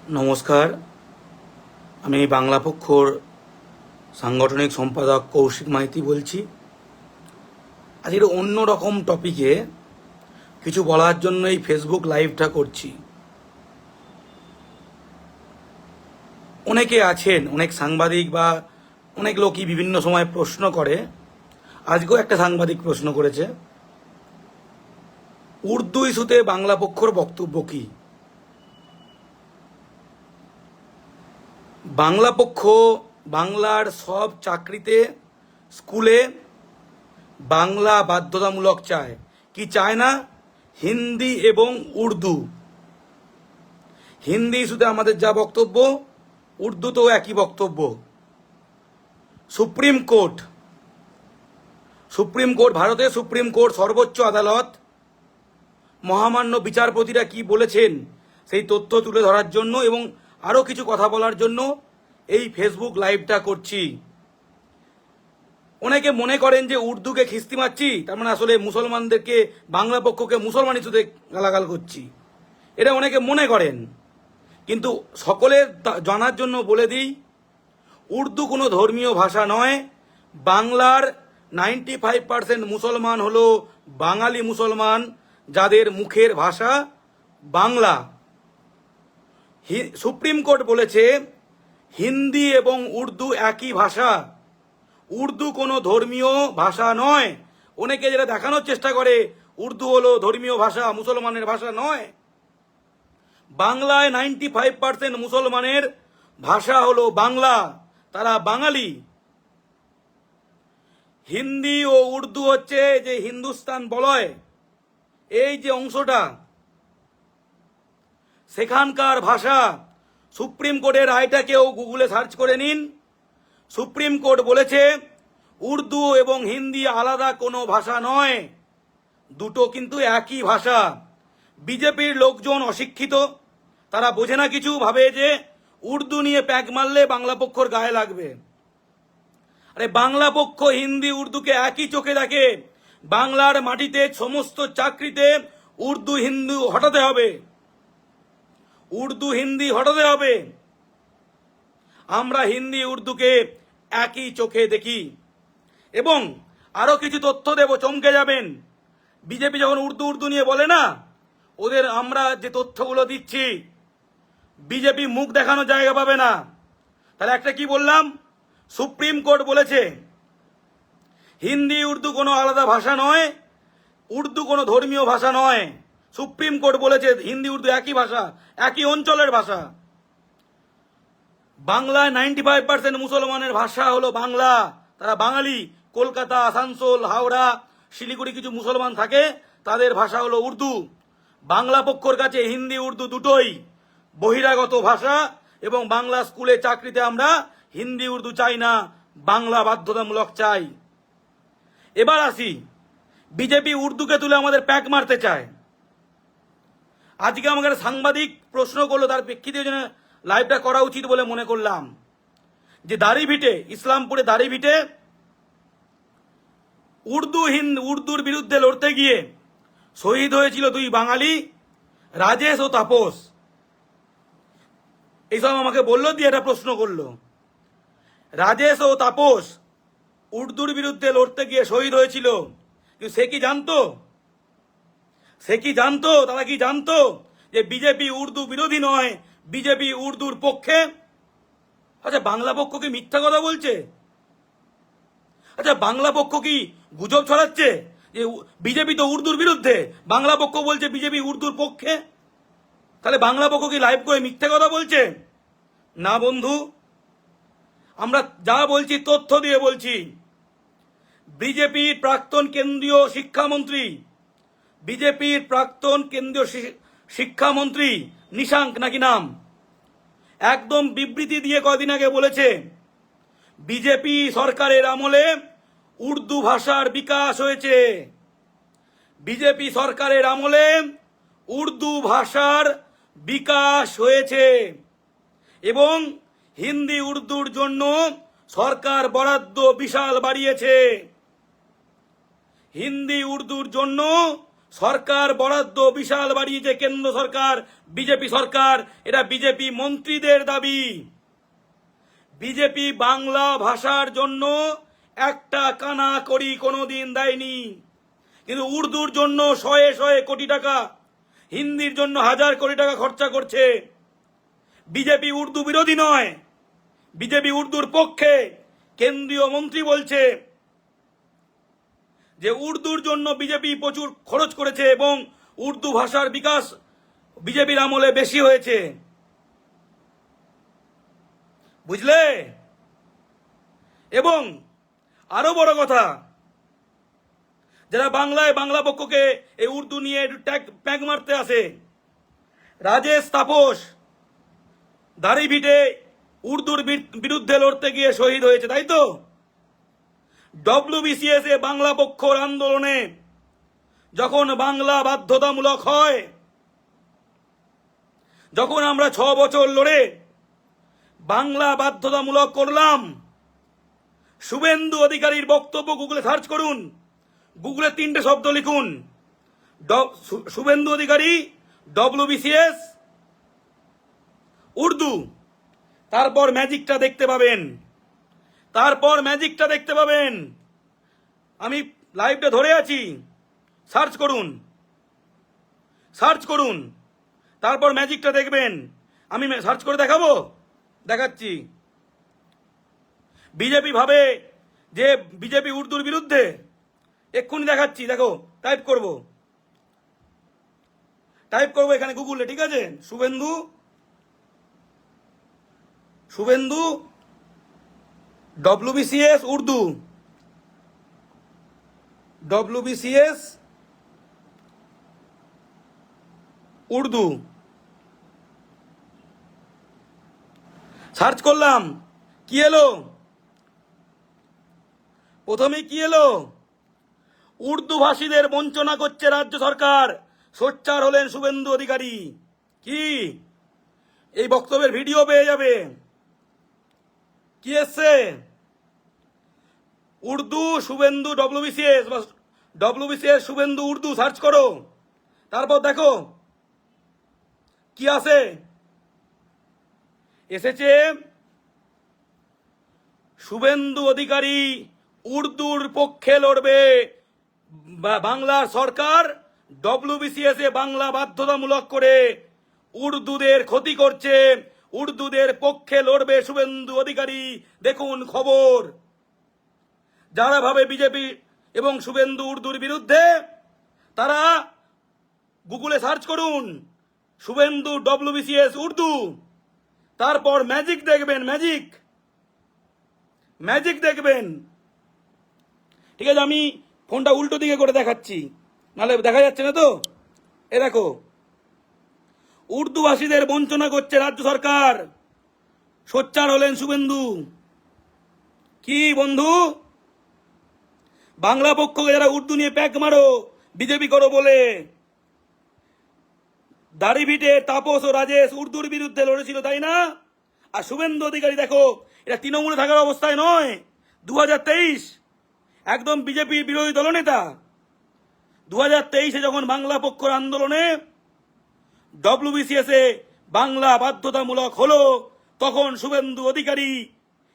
নমস্কার, আমি বাংলা পক্ষর সাংগঠনিক সম্পাদক কৌশিক মাইতি বলছি। আজকের অন্য রকম টপিকে কিছু বলার জন্য এই ফেসবুক লাইভটা করছি। অনেকে আছেন, অনেক সাংবাদিক বা অনেক লোকই বিভিন্ন সময় প্রশ্ন করে। আজকেও একটা সাংবাদিক প্রশ্ন করেছে, উর্দু ইস্যুতে বাংলা পক্ষর বক্তব্য কী? বাংলা পক্ষ বাংলার সব চাকরিতে, স্কুলে বাংলা বাধ্যতামূলক চায়। কি চায় না? হিন্দি এবং উর্দু। হিন্দি ইস্যুতে আমাদের যা বক্তব্য, উর্দুতেও একই বক্তব্য। সুপ্রিম কোর্ট, ভারতের সুপ্রিম কোর্ট, সর্বোচ্চ আদালত, মহামান্য বিচারপতিরা কি বলেছেন সেই তথ্য তুলে ধরার জন্য এবং আরও কিছু কথা বলার জন্য এই ফেসবুক লাইভটা করছি। অনেকে মনে করেন যে উর্দুকে খিস্তি মারছি, তার মানে আসলে মুসলমানদেরকে, বাংলা পক্ষকে মুসলমান ইস্যুতে গালাগাল করছি, এটা অনেকে মনে করেন। কিন্তু সকলের জানার জন্য বলে দিই, উর্দু কোনো ধর্মীয় ভাষা নয়। বাংলার 95% মুসলমান হলো বাঙালি মুসলমান, যাদের মুখের ভাষা বাংলা। সুপ্রিম কোর্ট বলেছে হিন্দি এবং উর্দু একই ভাষা, উর্দু কোনো ধর্মীয় ভাষা নয়। অনেকে যেটা দেখানোর চেষ্টা করে উর্দু হলো ধর্মীয় ভাষা, মুসলমানের ভাষা নয়। বাংলায় 95% মুসলমানের ভাষা হলো বাংলা, তারা বাঙালি। হিন্দি ও উর্দু হচ্ছে যে হিন্দুস্তান বলয়, এই যে অংশটা, সেখানকার ভাষা। সুপ্রিম কোর্টের রায়টাকেও গুগলে সার্চ করে নিন। সুপ্রিম কোর্ট বলেছে উর্দু এবং হিন্দি আলাদা কোনো ভাষা নয়, দুটো কিন্তু একই ভাষা। বিজেপির লোকজন অশিক্ষিত, তারা বোঝে না কিছু, ভাবে যে উর্দু নিয়ে প্যাক মারলে বাংলা পক্ষর গায়ে লাগবে। আরে বাংলা পক্ষ হিন্দি উর্দুকে একই চোখে দেখে। বাংলার মাটিতে সমস্ত চাকরিতে উর্দু হিন্দি হটাতে হবে, উর্দু হিন্দি হটাতে হবে। আমরা হিন্দি উর্দুকে একই চোখে দেখি। এবং আরো কিছু তথ্য দেব, চমকে যাবেন। বিজেপি যখন উর্দু উর্দু নিয়ে বলে না, ওদের আমরা যে তথ্যগুলো দিচ্ছি, বিজেপি মুখ দেখানোর জায়গা পাবে না। তাহলে একটা কি বললাম, সুপ্রিম কোর্ট বলেছে হিন্দি উর্দু কোনো আলাদা ভাষা নয়, উর্দু কোনো ধর্মীয় ভাষা নয়। সুপ্রিম কোর্ট বলেছে হিন্দি উর্দু একই ভাষা, একই অঞ্চলের ভাষা। বাংলায় 95% মুসলমানের ভাষা হলো বাংলা, তারা বাঙালি। কলকাতা, আসানসোল, হাওড়া, শিলিগুড়ি কিছু মুসলমান থাকে, তাদের ভাষা হলো উর্দু। বাংলা পক্ষর কাছে হিন্দি উর্দু দুটোই বহিরাগত ভাষা, এবং বাংলা স্কুলে চাকরিতে আমরা হিন্দি উর্দু চাই না, বাংলা বাধ্যতামূলক চাই। এবার আসি, বিজেপি উর্দুকে তুলে আমাদের প্যাক মারতে চায়। আজকে আমাকে সাংবাদিক প্রশ্ন করলো, তার প্রেক্ষিতে লাইভটা করা উচিত বলে মনে করলাম। যে দাড়িভিটে, ইসলামপুরে দাড়িভিটে উর্দুর বিরুদ্ধে লড়তে গিয়ে শহীদ হয়েছিল দুই বাঙালি, রাজেশ ও তাপস। এইসব আমাকে বললো, দিয়ে একটা প্রশ্ন করলো। রাজেশ ও তাপস উর্দুর বিরুদ্ধে লড়তে গিয়ে শহীদ হয়েছিল, কিন্তু সে কি জানতো? তারা কি জানতো যে বিজেপি উর্দু বিরোধী নয়, বিজেপি উর্দুর পক্ষে? আচ্ছা, বাংলা পক্ষ কি মিথ্যা কথা বলছে? আচ্ছা, বাংলা পক্ষ কি গুজব ছড়াচ্ছে যে বিজেপি তো উর্দুর বিরুদ্ধে, বাংলা পক্ষ বলছে বিজেপি উর্দুর পক্ষে? তাহলে বাংলা পক্ষ কি লাইভ করে মিথ্যা কথা বলছে? না বন্ধু, আমরা যা বলছি তথ্য দিয়ে বলছি। বিজেপির প্রাক্তন কেন্দ্রীয় শিক্ষামন্ত্রী নিশাঙ্ক নাকি নাম, একদম বিবৃতি দিয়ে কদিন আগে বলেছে বিজেপি সরকারের আমলে উর্দু ভাষার বিকাশ হয়েছে। বিজেপি সরকারের আমলে উর্দু ভাষার বিকাশ হয়েছে এবং হিন্দি উর্দুর জন্য সরকার বরাদ্দ বিশাল বাড়িয়েছে। হিন্দি উর্দুর জন্য সরকার বরাদ্দ বিশাল বাড়িয়েছে কেন্দ্র সরকার, বিজেপি সরকার। এটা বিজেপি মন্ত্রীদের দাবি। বিজেপি বাংলা ভাষার জন্য একটা কানা কড়ি কোনোদিন দেয়নি, কিন্তু উর্দুর জন্য শয়ে শয়ে কোটি টাকা, হিন্দির জন্য হাজার কোটি টাকা খরচা করছে। বিজেপি উর্দু বিরোধী নয়, বিজেপি উর্দুর পক্ষে। কেন্দ্রীয় মন্ত্রী বলছে যে উর্দুর জন্য বিজেপি প্রচুর খরচ করেছে এবং উর্দু ভাষার বিকাশ বিজেপির আমলে বেশি হয়েছে। বুঝলে? এবং আরো বড় কথা, যারা বাংলায় বাংলা পক্ষকে এই উর্দু নিয়ে প্যাক মারতে আসে, রাজেশ তাপস দাড়িভিটে উর্দুর বিরুদ্ধে লড়তে গিয়ে শহীদ হয়েছে, তাই তো? ডব্লিউবিসিএস এ বাংলা পক্ষর আন্দোলনে যখন বাংলা বাধ্যতামূলক হয়, যখন আমরা 6 বছর লড়ে বাংলা বাধ্যতামূলক করলাম, শুভেন্দু অধিকারীর বক্তব্য গুগলে সার্চ করুন, গুগলে 3টে শব্দ লিখুন, শুভেন্দু অধিকারী ডব্লিউবিসিএস উর্দু, তারপর ম্যাজিকটা দেখতে পাবেন, তারপর ম্যাজিকটা দেখতে পাবেন। আমি লাইভটা ধরে আছি, সার্চ করুন, সার্চ করুন, তারপর ম্যাজিকটা দেখবেন। আমি সার্চ করে দেখাবো, দেখাচ্ছি। বিজেপি ভাবে যে বিজেপি উর্দুর বিরুদ্ধে, এক্ষুনি দেখাচ্ছি, দেখো, টাইপ করব এখানে গুগলে, ঠিক আছে? Suvendu WBCS Urdu, WBCS Urdu search করলাম, কি এলো? প্রথমে কি এলো? উর্দু ভাষীদের বঞ্চনা করছে রাজ্য সরকার, সোচ্চার হলেন শুভেন্দু অধিকারী। কি? এই বক্তব্যের ভিডিও পেয়ে যাবে। কি এসছে? উর্দু শুভেন্দু ডব্লিউবিসিএস শুভেন্দু উর্দু সার্চ করো, তারপর দেখো কি আসে। এসেছে শুভেন্দু অধিকারী উর্দুর পক্ষে লড়বে, বাংলার সরকার ডব্লিউবিসিএস এ বাংলা বাধ্যতামূলক করে উর্দুদের ক্ষতি করছে, উর্দুদের পক্ষে লড়বে শুভেন্দু অধিকারী। দেখুন খবর। যারা ভাবে বিজেপি এবং শুভেন্দু উর্দুর বিরুদ্ধে, তারা গুগলে সার্চ করুন শুভেন্দু ডব্লিউবিসিএস উর্দু, তারপর ম্যাজিক দেখবেন, ম্যাজিক দেখবেন। ঠিক আছে, আমি ফোনটা উল্টো দিকে করে দেখাচ্ছি, নাহলে দেখা যাচ্ছে না তো। এ দেখো, উর্দু ভাষীদের বঞ্চনা করছে রাজ্য সরকার, সোচ্চার হলেন শুভেন্দু। কি বন্ধু? বাংলা পক্ষকে যারা উর্দু নিয়ে প্যাক মারো, বিজেপি করো বলে, দাড়িভিটে তাপস ও রাজেশ উর্দুর বিরুদ্ধে লড়েছিল, তাই না? আর শুভেন্দু অধিকারী দেখো, এটা তৃণমূলে থাকার অবস্থায় নয়, 2023 একদম বিজেপি বিরোধী দলনেতা। 2023-এ যখন বাংলা পক্ষর আন্দোলনে ডব্লিউবিসিএস এ বাংলা বাধ্যতামূলক হলো, তখন শুভেন্দু অধিকারী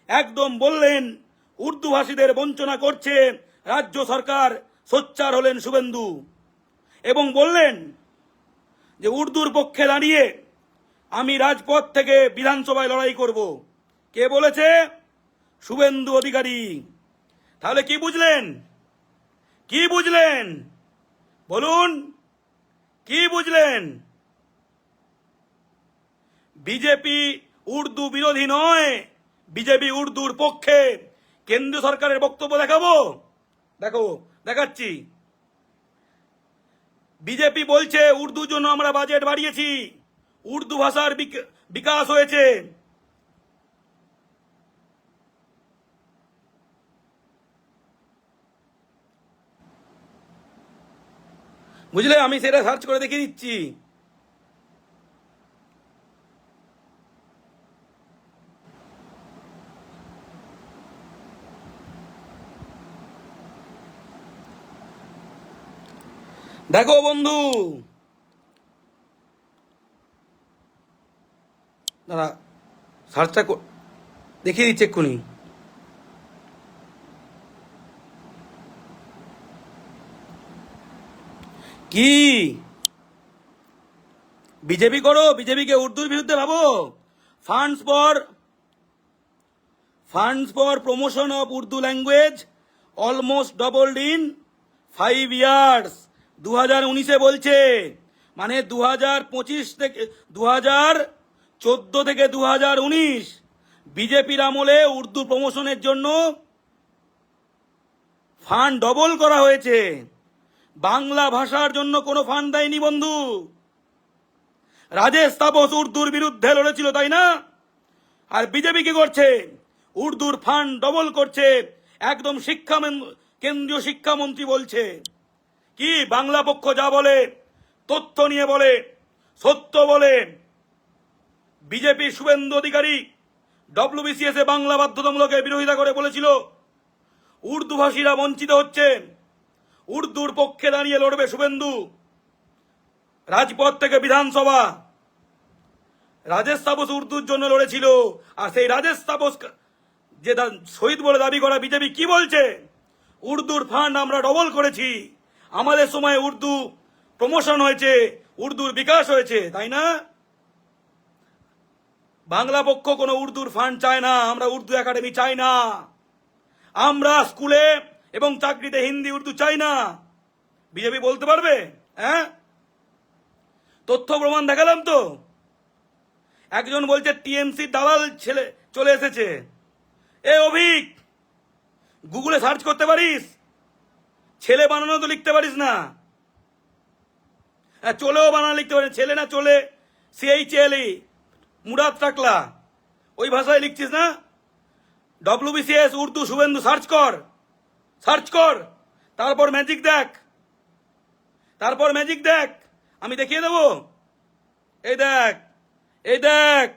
একদম বললেন উর্দু ভাষীদের বঞ্চনা করছে রাজ্য সরকার, সোচ্চার হলেন শুভেন্দু, এবং বললেন যে উর্দুর পক্ষে দাঁড়িয়ে আমি রাজপথ থেকে বিধানসভায় লড়াই করব। কে বলেছে? শুভেন্দু অধিকারী। তাহলে কি বুঝলেন? কি বুঝলেন বলুন? কি বুঝলেন? বিজেপি উর্দু বিরোধী নয়, বিজেপি উর্দুর পক্ষে। কেন্দ্রীয় সরকারের বক্তব্য দেখাবো, দেখো, দেখাচ্ছি। বিজেপি বলছে উর্দুর জন্য আমরা বাজেট বাড়িয়েছি, উর্দু ভাষার বিকাশ হয়েছে। বুঝলে? আমি সেটা সার্চ করে দেখিয়ে দিচ্ছি। দেখো বন্ধু, দাঁড়া সার্চটা দেখিয়ে দিচ্ছে এক্ষুনি। কি বিজেপি করো, বিজেপিকে উর্দুর বিরুদ্ধে ভাবো। Funds for promotion of Urdu language almost doubled in 5 years. 2019-এ বলছে, মানে 2025 থেকে 2014 থেকে 2019 বিজেপির আমলে উর্দু প্রমোশনের জন্য ফান্ড ডবল করা হয়েছে। বাংলা ভাষার জন্য কোনো ফান্ড দেয়নি বন্ধু। রাজেশ তাপস উর্দুর বিরুদ্ধে লড়েছিল, তাই না? আর বিজেপি কি করছে? উর্দুর ফান্ড ডবল করছে। একদম কেন্দ্রীয় শিক্ষামন্ত্রী বলছে কি, বাংলা পক্ষ যা বলে তথ্য নিয়ে বলে, সত্য বলে। বিজেপি শুভেন্দু অধিকারী WBCS এ বাংলা বাধ্যতামূলকের বিরোধিতা করে বলেছিল উর্দু ভাষীরা বঞ্চিত হচ্ছে, উর্দুর পক্ষে দাঁড়িয়ে লড়বে শুভেন্দু। রাজপথ থেকে বিধানসভা রাজেশ তাপস উর্দুর জন্য লড়েছিল। আর সেই রাজেশ তাপস যে শহীদ বলে দাবি করা বিজেপি কি বলছে? উর্দুর ফান্ড আমরা ডবল করেছি, আমাদের সময় উর্দু প্রমোশন হয়েছে, উর্দুর বিকাশ হয়েছে, তাই না? বাংলা পক্ষ কোনো উর্দুর ফান্ড চায় না, আমরা উর্দু একাডেমি চাই না, আমরা স্কুলে এবং চাকরিতে হিন্দি উর্দু চাই না। বিজেপি বলতে পারবে? হ্যাঁ, তথ্য প্রমাণ দেখালাম তো। একজন বলছে টিএমসি দালাল ছেলে চলে এসেছে। এ অভিক, গুগলে সার্চ করতে পারিস? ছেলে বানানো তো লিখতে পারিস না। চলেও বানানো লিখতে পারিস, ছেলে না চলে, CHLE মুরাদ টাকলা, ওই ভাষায় লিখছিস না? WBCS উর্দু শুভেন্দু সার্চ কর, সার্চ কর, তারপর ম্যাজিক দেখ, তারপর ম্যাজিক দেখ, আমি দেখিয়ে দেবো। এই দেখ, এই দেখ,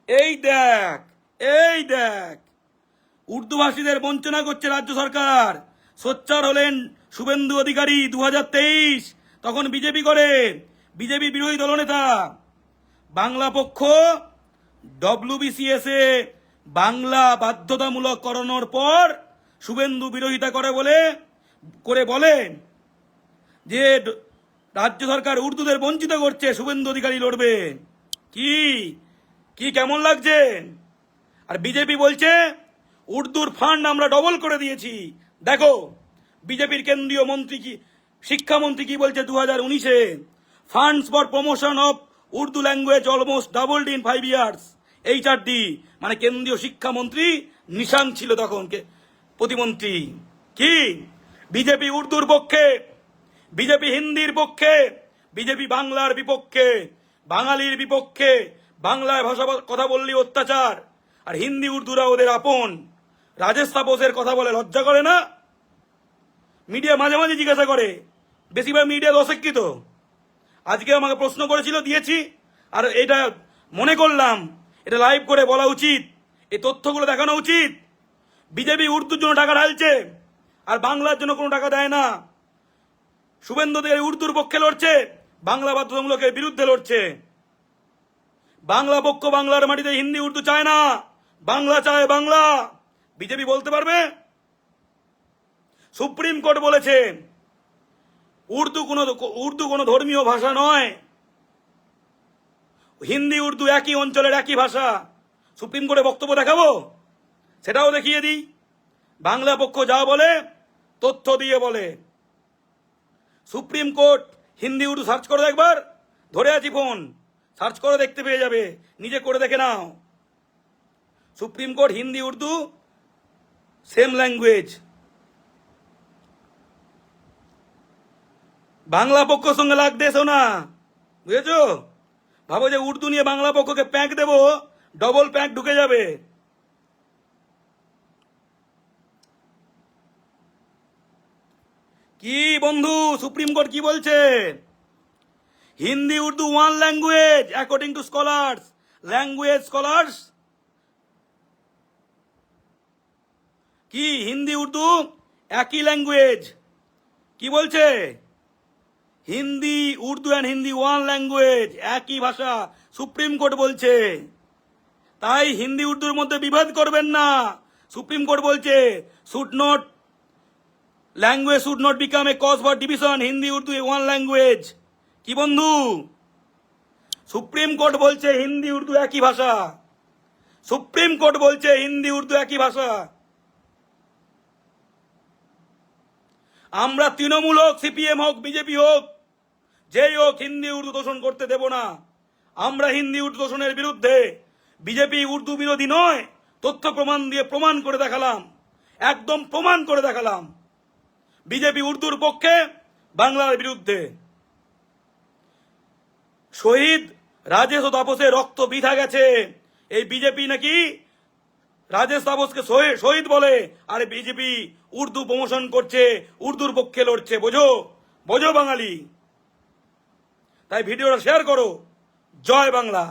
এই দেখ, এই দেখ, উর্দু ভাষীদের বঞ্চনা করছে রাজ্য সরকার। সোচ্চার হলেন শুভেন্দু অধিকারী 2023, তখন বিজেপি করে, বিজেপি বিরোধী দলনেতা। বাংলা পক্ষ WBCS এ বাংলা বাধ্যতামূলক করানোর পর শুভেন্দু বিরোধিতা করে বলে যে রাজ্য সরকার উর্দুদের বঞ্চিত করছে, শুভেন্দু অধিকারী লড়বে। কি কি কেমন লাগছে? আর বিজেপি বলছে উর্দুর ফান্ড আমরা ডবল করে দিয়েছি। দেখো বিজেপির কেন্দ্রীয় মন্ত্রী কি, শিক্ষামন্ত্রী কি বলছে 2019-এ, funds for promotion of Urdu language almost doubled in 5 years. HRD মানে কেন্দ্রীয় শিক্ষামন্ত্রী নিশান ছিল তখন প্রতিমন্ত্রী। কি বিজেপি উর্দুর পক্ষে, বিজেপি হিন্দির পক্ষে, বিজেপি বাংলার বিপক্ষে, বাঙালির বিপক্ষে। বাংলায় ভাষা কথা বললি অত্যাচার, আর হিন্দি উর্দুরা ওদের আপন। রাজেশ তাপসের কথা বলে লজ্জা করে না? মিডিয়া মাঝে মাঝে জিজ্ঞাসা করে, বেশিরভাগ মিডিয়া অশিক্ষিত। আজকে আমাকে প্রশ্ন করেছিল, দিয়েছি। আর এটা মনে করলাম এটা লাইভ করে বলা উচিত, এই তথ্যগুলো দেখানো উচিত। বিজেপি উর্দুর জন্য টাকা ঢালছে আর বাংলার জন্য কোনো টাকা দেয় না। শুভেন্দু অধিকারী উর্দুর পক্ষে লড়ছে, বাংলা বাধ্যতামূলকের বিরুদ্ধে লড়ছে। বাংলা পক্ষ বাংলার মাটিতে হিন্দি উর্দু চায় না, বাংলা চায় বাংলা। বিজেপি বলতে পারবে? সুপ্রিম কোর্ট বলেছে উর্দু কোনো ধর্মীয় ভাষা নয়, হিন্দি উর্দু একই অঞ্চলের একই ভাষা। সুপ্রিম কোর্টে বক্তব্য দেখাবো, সেটাও দেখিয়ে দিই। বাংলা পক্ষ যা বলে তথ্য দিয়ে বলে। Supreme court Hindi Urdu search করে একবার, ধরে আছি ফোন, সার্চ করে দেখতে পেয়ে যাবে, নিজে করে দেখে নাও। Supreme court Hindi Urdu same language. Bangla পক্ষের সঙ্গে লাগতে এসো না, বুঝেছো? ভাবো যে উর্দু নিয়ে বাংলা পক্ষকে প্যাঁক দেবো, ডবল প্যাঁক ঢুকে যাবে। কি বন্ধু, সুপ্রিম কোর্ট কি বলছে? Hindi Urdu one language according to scholars, language scholars. কি হিন্দি উর্দু একই ল্যাঙ্গুয়েজ, কি বলছে? Hindi Urdu and Hindi one language, একই ভাষা, সুপ্রিম কোর্ট বলছে। তাই হিন্দি উর্দুর মধ্যে বিভেদ করবেন না। সুপ্রিম কোর্ট বলছে language should not become a cause for division, Hindi Urdu one language. কি বন্ধু, সুপ্রিম কোর্ট বলছে হিন্দি উর্দু একই ভাষা। সুপ্রিম কোর্ট বলছে হিন্দি উর্দু একই ভাষা। আমরা তৃণমূল হোক, সিপিএম হোক, বিজেপি হোক, যেই হোক, হিন্দি উর্দু দূষণ করতে দেব না। আমরা হিন্দি উর্দু দূষণের বিরুদ্ধে। বিজেপি উর্দু বিরোধী নয়, তথ্য প্রমাণ দিয়ে প্রমাণ করে দেখালাম, একদম প্রমাণ করে দেখালাম। বিজেপি উর্দুর পক্ষে, বাংলার বিরুদ্ধে। শহীদ রাজেশ ও তাপসের রক্ত বৃথা গেছে। এই বিজেপি নাকি রাজেশ তাপসকে শহীদ বলে, আর বিজেপি উর্দু প্রমোশন করছে, উর্দুর পক্ষে লড়ছে। বোঝো, বোঝো বাঙালি। তাই ভিডিওটা শেয়ার করো। জয় বাংলা।